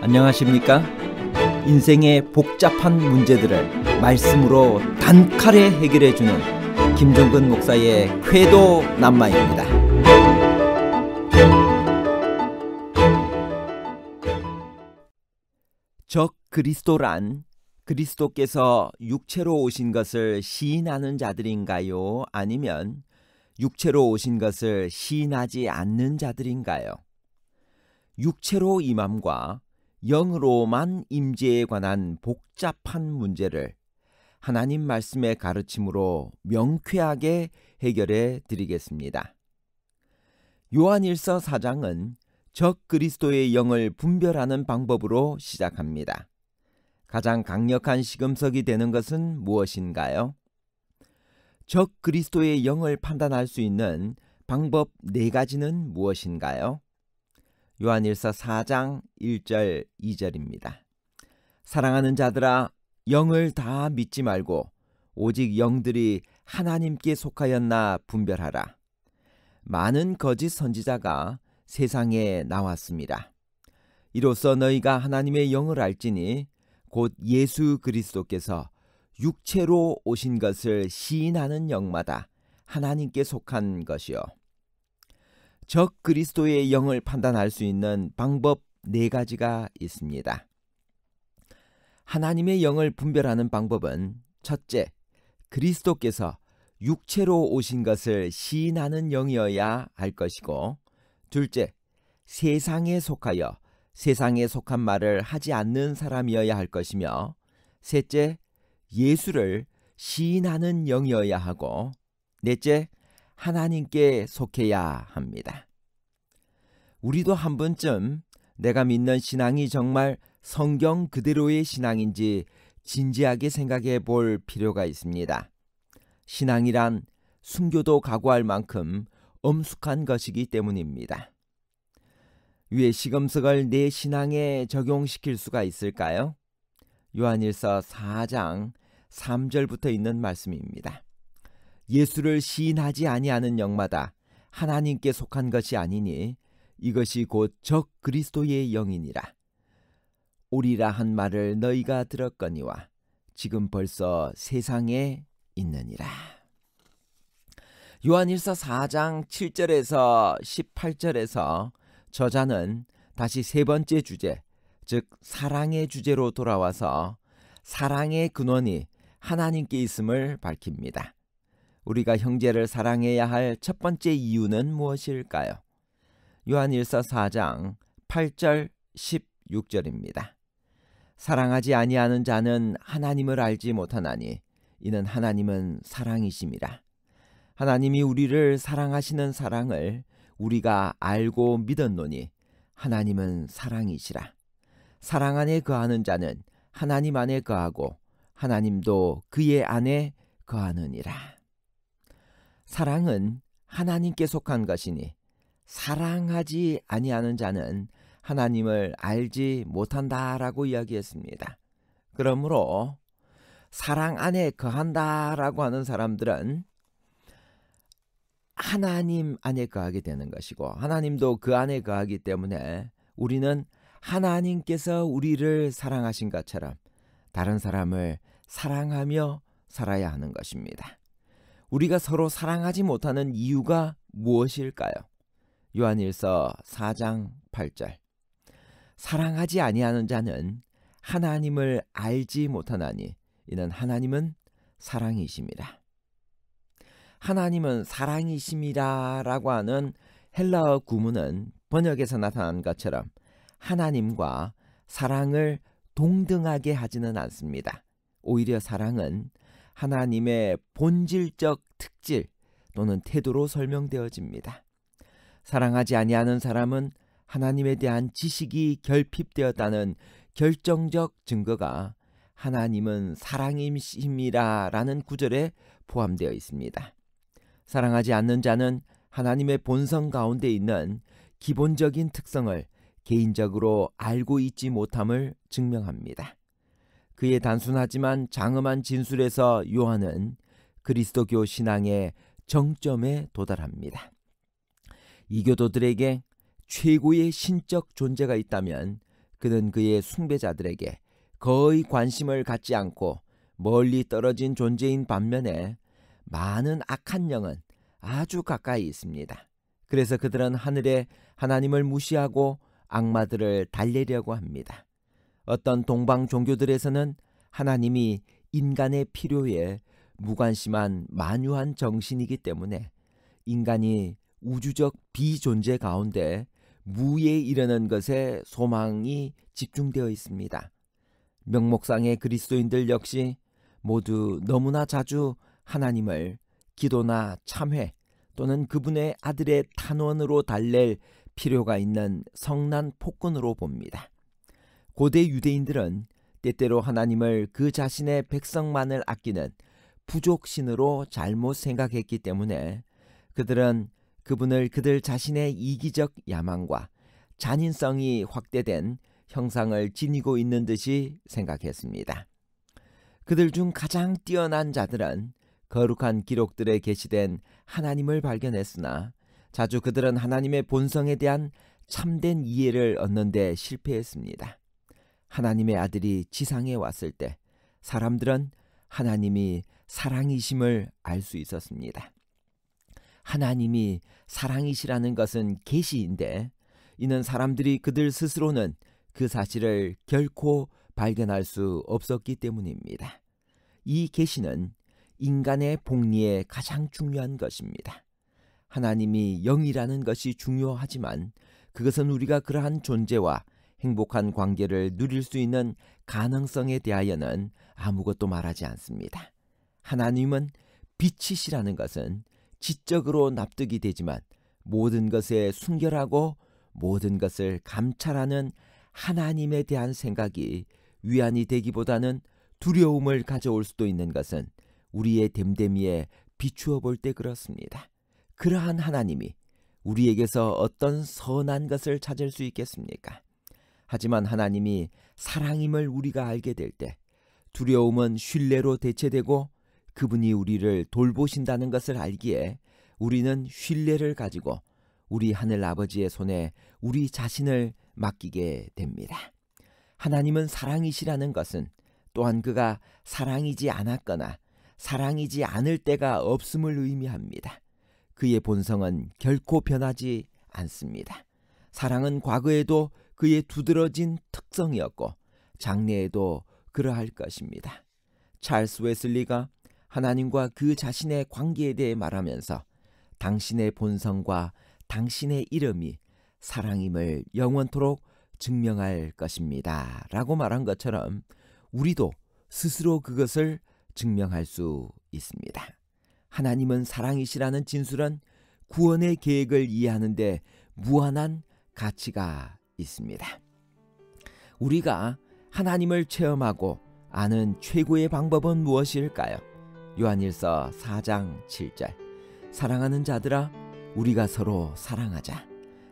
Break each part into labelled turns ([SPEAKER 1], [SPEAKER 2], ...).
[SPEAKER 1] 안녕하십니까? 인생의 복잡한 문제들을 말씀으로 단칼에 해결해주는 김종근 목사의 쾌도 남마입니다. 적 그리스도란 그리스도께서 육체로 오신 것을 시인하는 자들인가요? 아니면 육체로 오신 것을 시인하지 않는 자들인가요? 육체로 임함과 영으로만 임재에 관한 복잡한 문제를 하나님 말씀의 가르침으로 명쾌하게 해결해 드리겠습니다. 요한일서 4장은 적 그리스도의 영을 분별하는 방법으로 시작합니다. 가장 강력한 시금석이 되는 것은 무엇인가요? 적 그리스도의 영을 판단할 수 있는 방법 4가지는 무엇인가요? 요한일서 4장 1절 2절입니다. 사랑하는 자들아, 영을 다 믿지 말고 오직 영들이 하나님께 속하였나 분별하라. 많은 거짓 선지자가 세상에 나왔습니다. 이로써 너희가 하나님의 영을 알지니 곧 예수 그리스도께서 육체로 오신 것을 시인하는 영마다 하나님께 속한 것이요. 적 그리스도의 영을 판단할 수 있는 방법 4가지가 있습니다. 하나님의 영을 분별하는 방법은 첫째, 그리스도께서 육체로 오신 것을 시인하는 영이어야 할 것이고, 둘째, 세상에 속하여 세상에 속한 말을 하지 않는 사람이어야 할 것이며, 셋째, 예수를 시인하는 영이어야 하고, 넷째, 하나님께 속해야 합니다. 우리도 한 번쯤 내가 믿는 신앙이 정말 성경 그대로의 신앙인지 진지하게 생각해 볼 필요가 있습니다. 신앙이란 순교도 각오할 만큼 엄숙한 것이기 때문입니다. 위의 시금석을 내 신앙에 적용시킬 수가 있을까요? 요한일서 4장 3절부터 있는 말씀입니다. 예수를 시인하지 아니하는 영마다 하나님께 속한 것이 아니니 이것이 곧 적 그리스도의 영이니라. 오리라 한 말을 너희가 들었거니와 지금 벌써 세상에 있느니라. 요한일서 4장 7절에서 18절에서 저자는 다시 세 번째 주제, 즉 사랑의 주제로 돌아와서 사랑의 근원이 하나님께 있음을 밝힙니다. 우리가 형제를 사랑해야 할 첫 번째 이유는 무엇일까요? 요한일서 4장 8절 16절입니다. 사랑하지 아니하는 자는 하나님을 알지 못하나니 이는 하나님은 사랑이심이라. 하나님이 우리를 사랑하시는 사랑을 우리가 알고 믿었노니 하나님은 사랑이시라. 사랑 안에 거하는 자는 하나님 안에 거하고 하나님도 그의 안에 거하느니라. 사랑은 하나님께 속한 것이니 사랑하지 아니하는 자는 하나님을 알지 못한다라고 이야기했습니다. 그러므로 사랑 안에 거한다라고 하는 사람들은 하나님 안에 거하게 되는 것이고 하나님도 그 안에 거하기 때문에 우리는 하나님께서 우리를 사랑하신 것처럼 다른 사람을 사랑하며 살아야 하는 것입니다. 우리가 서로 사랑하지 못하는 이유가 무엇일까요? 요한일서 4장 8절. 사랑하지 아니하는 자는 하나님을 알지 못하나니 이는 하나님은 사랑이심이라. 하나님은 사랑이심이라라고 하는 헬라어 구문은 번역에서 나타난 것처럼 하나님과 사랑을 동등하게 하지는 않습니다. 오히려 사랑은 하나님의 본질적 특질 또는 태도로 설명되어집니다. 사랑하지 아니하는 사람은 하나님에 대한 지식이 결핍되었다는 결정적 증거가 하나님은 사랑이심이라라는 구절에 포함되어 있습니다. 사랑하지 않는 자는 하나님의 본성 가운데 있는 기본적인 특성을 개인적으로 알고 있지 못함을 증명합니다. 그의 단순하지만 장엄한 진술에서 요한은 그리스도교 신앙의 정점에 도달합니다. 이교도들에게 최고의 신적 존재가 있다면 그는 그의 숭배자들에게 거의 관심을 갖지 않고 멀리 떨어진 존재인 반면에 많은 악한 영은 아주 가까이 있습니다. 그래서 그들은 하늘의 하나님을 무시하고 악마들을 달래려고 합니다. 어떤 동방 종교들에서는 하나님이 인간의 필요에 무관심한 만유한 정신이기 때문에 인간이 우주적 비존재 가운데 무에 이르는 것에 소망이 집중되어 있습니다. 명목상의 그리스도인들 역시 모두 너무나 자주 하나님을 기도나 참회 또는 그분의 아들의 탄원으로 달랠 필요가 있는 성난 폭군으로 봅니다. 고대 유대인들은 때때로 하나님을 그 자신의 백성만을 아끼는 부족신으로 잘못 생각했기 때문에 그들은 그분을 그들 자신의 이기적 야망과 잔인성이 확대된 형상을 지니고 있는 듯이 생각했습니다. 그들 중 가장 뛰어난 자들은 거룩한 기록들에 게시된 하나님을 발견했으나 자주 그들은 하나님의 본성에 대한 참된 이해를 얻는 데 실패했습니다. 하나님의 아들이 지상에 왔을 때 사람들은 하나님이 사랑이심을 알 수 있었습니다. 하나님이 사랑이시라는 것은 계시인데 이는 사람들이 그들 스스로는 그 사실을 결코 발견할 수 없었기 때문입니다. 이 계시는 인간의 복리에 가장 중요한 것입니다. 하나님이 영이라는 것이 중요하지만 그것은 우리가 그러한 존재와 행복한 관계를 누릴 수 있는 가능성에 대하여는 아무것도 말하지 않습니다. 하나님은 빛이시라는 것은 지적으로 납득이 되지만 모든 것에 순결하고 모든 것을 감찰하는 하나님에 대한 생각이 위안이 되기보다는 두려움을 가져올 수도 있는 것은 우리의 됨됨이에 비추어 볼 때 그렇습니다. 그러한 하나님이 우리에게서 어떤 선한 것을 찾을 수 있겠습니까? 하지만 하나님이 사랑임을 우리가 알게 될 때 두려움은 신뢰로 대체되고 그분이 우리를 돌보신다는 것을 알기에 우리는 신뢰를 가지고 우리 하늘 아버지의 손에 우리 자신을 맡기게 됩니다. 하나님은 사랑이시라는 것은 또한 그가 사랑이지 않았거나 사랑이지 않을 때가 없음을 의미합니다. 그의 본성은 결코 변하지 않습니다. 사랑은 과거에도 그의 두드러진 특성이었고 장래에도 그러할 것입니다. 찰스 웨슬리가 하나님과 그 자신의 관계에 대해 말하면서 당신의 본성과 당신의 이름이 사랑임을 영원토록 증명할 것입니다 라고 말한 것처럼 우리도 스스로 그것을 증명할 수 있습니다. 하나님은 사랑이시라는 진술은 구원의 계획을 이해하는 데 무한한 가치가 있습니다. 우리가 하나님을 체험하고 아는 최고의 방법은 무엇일까요? 요한일서 4장 7절 사랑하는 자들아 우리가 서로 사랑하자.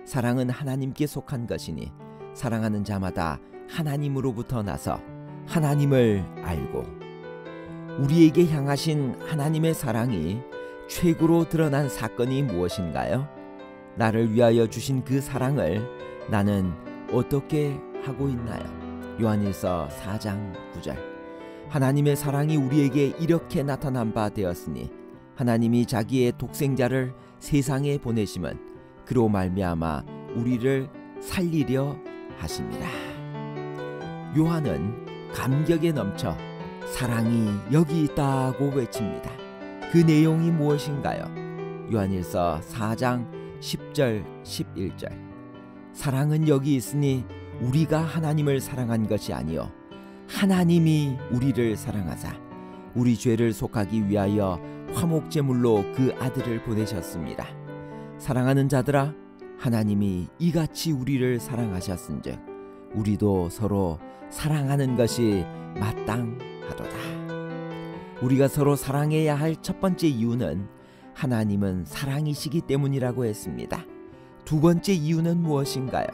[SPEAKER 1] 사랑은 하나님께 속한 것이니 사랑하는 자마다 하나님으로부터 나서 하나님을 알고 우리에게 향하신 하나님의 사랑이 최고로 드러난 사건이 무엇인가요? 나를 위하여 주신 그 사랑을 나는 어떻게 하고 있나요? 요한일서 4장 9절 하나님의 사랑이 우리에게 이렇게 나타난 바 되었으니 하나님이 자기의 독생자를 세상에 보내심은 그로 말미암아 우리를 살리려 하심이라. 요한은 감격에 넘쳐 사랑이 여기 있다고 외칩니다. 그 내용이 무엇인가요? 요한일서 4장 10절 11절 사랑은 여기 있으니 우리가 하나님을 사랑한 것이 아니요 하나님이 우리를 사랑하사 우리 죄를 속하기 위하여 화목제물로 그 아들을 보내셨습니다. 사랑하는 자들아 하나님이 이같이 우리를 사랑하셨은즉 우리도 서로 사랑하는 것이 마땅하도다. 우리가 서로 사랑해야 할 첫 번째 이유는 하나님은 사랑이시기 때문이라고 했습니다. 두 번째 이유는 무엇인가요?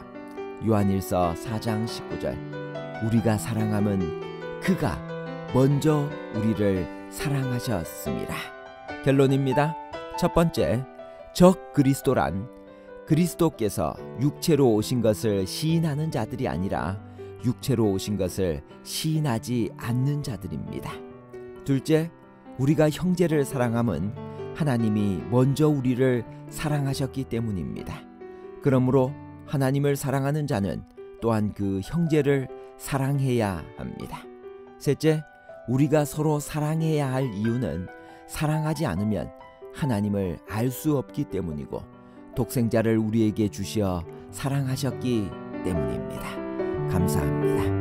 [SPEAKER 1] 요한일서 4장 19절 우리가 사랑함은 그가 먼저 우리를 사랑하셨습니다. 결론입니다. 첫 번째, 적 그리스도란 그리스도께서 육체로 오신 것을 시인하는 자들이 아니라 육체로 오신 것을 시인하지 않는 자들입니다. 둘째, 우리가 형제를 사랑함은 하나님이 먼저 우리를 사랑하셨기 때문입니다. 그러므로 하나님을 사랑하는 자는 또한 그 형제를 사랑해야 합니다. 셋째, 우리가 서로 사랑해야 할 이유는 사랑하지 않으면 하나님을 알 수 없기 때문이고 독생자를 우리에게 주시어 사랑하셨기 때문입니다. 감사합니다.